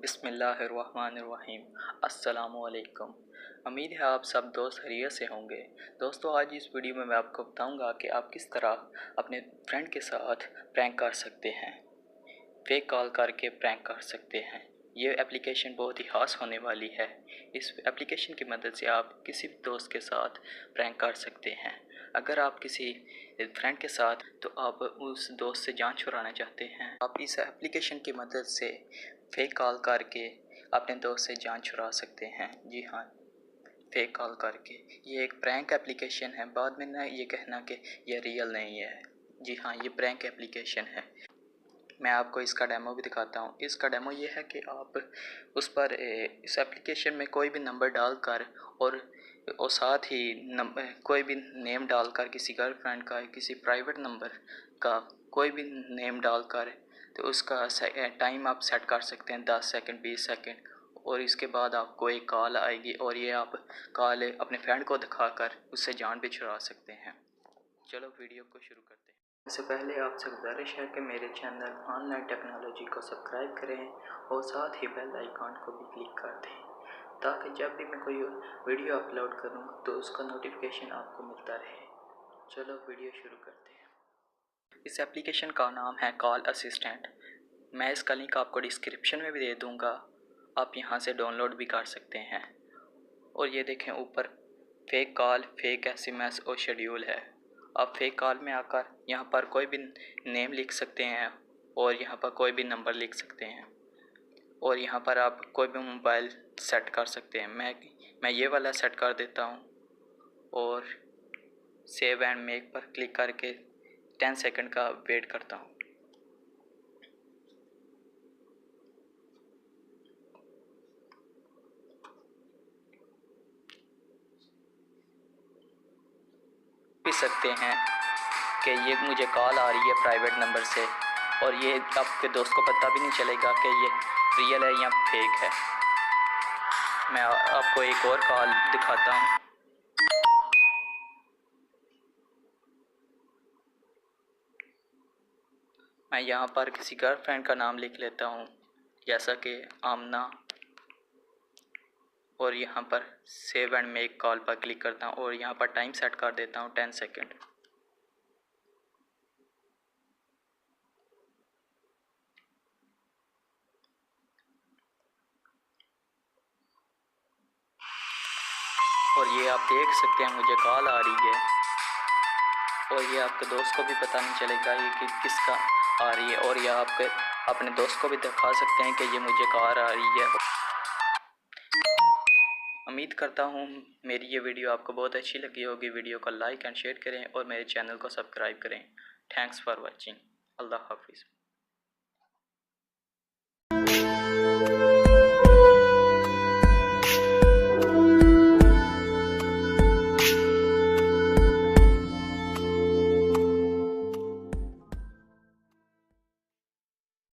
बिस्मिल्लाहिर्रहमानिर्रहीम। अस्सलामुअलैकुम। उम्मीद है आप सब दोस्त खैरियत से होंगे। दोस्तों, आज इस वीडियो में मैं आपको बताऊंगा कि आप किस तरह अपने फ्रेंड के साथ प्रैंक कर सकते हैं, फेक कॉल करके प्रैंक कर सकते हैं। ये एप्लीकेशन बहुत ही ख़ास होने वाली है। इस एप्लीकेशन की मदद से आप किसी भी दोस्त के साथ प्रैंक कर सकते हैं। अगर आप किसी फ्रेंड के साथ तो आप उस दोस्त से जान छुड़ाना चाहते हैं, आप इस एप्लीकेशन की मदद से फेक कॉल करके अपने दोस्त से जान छुड़ा सकते हैं। जी हाँ, फेक कॉल करके। ये एक प्रैंक एप्लीकेशन है। बाद में ना ये कहना कि ये रियल नहीं है। जी हाँ, ये प्रैंक एप्लीकेशन है। मैं आपको इसका डेमो भी दिखाता हूँ। इसका डेमो ये है कि आप उस पर इस एप्लीकेशन में कोई भी नंबर डालकर और साथ ही कोई भी नेम डालकर, किसी गर्लफ्रेंड का, किसी प्राइवेट नंबर का कोई भी नेम डालकर, तो उसका टाइम आप सेट कर सकते हैं 10 सेकंड, 20 सेकंड। और इसके बाद आपको एक कॉल आएगी और ये आप कॉल अपने फ्रेंड को दिखाकर उससे जान भी छुड़ा सकते हैं। चलो वीडियो को शुरू करते हैं। इससे पहले आपसे गुजारिश है कि मेरे चैनल ऑनलाइन टेक्नोलॉजी को सब्सक्राइब करें और साथ ही बेल आइकॉन को भी क्लिक कर दें, ताकि जब भी मैं कोई वीडियो अपलोड करूं तो उसका नोटिफिकेशन आपको मिलता रहे। चलो वीडियो शुरू करते हैं। इस एप्लीकेशन का नाम है कॉल असिस्टेंट। मैं इसका लिंक आपको डिस्क्रिप्शन में भी दे दूँगा, आप यहाँ से डाउनलोड भी कर सकते हैं। और ये देखें, ऊपर फेक कॉल, फेक SMS और शेड्यूल है। आप फेक कॉल में आकर यहाँ पर कोई भी नेम लिख सकते हैं और यहाँ पर कोई भी नंबर लिख सकते हैं और यहाँ पर आप कोई भी मोबाइल सेट कर सकते हैं। मैं ये वाला सेट कर देता हूँ और सेव एंड मेक पर क्लिक करके 10 सेकंड का वेट करता हूँ। भी सकते हैं कि ये मुझे कॉल आ रही है प्राइवेट नंबर से और ये आपके दोस्त को पता भी नहीं चलेगा कि ये रियल है या फेक है। मैं आपको एक और कॉल दिखाता हूँ। मैं यहाँ पर किसी गर्लफ्रेंड का नाम लिख लेता हूँ, जैसा कि आमना, और यहाँ पर सेव एंड मेक कॉल पर क्लिक करता हूँ और यहाँ पर टाइम सेट कर देता हूँ 10 सेकंड। और ये आप देख सकते हैं मुझे कॉल आ रही है और ये आपके दोस्त को भी पता नहीं चलेगा ये कि किसका आ रही है, और ये आपके अपने दोस्त को भी दिखा सकते हैं कि ये मुझे कॉल आ रही है। उम्मीद करता हूँ मेरी ये वीडियो आपको बहुत अच्छी लगी होगी। वीडियो को लाइक एंड शेयर करें और मेरे चैनल को सब्सक्राइब करें। Thanks for watching. अल्लाह हाफिज़।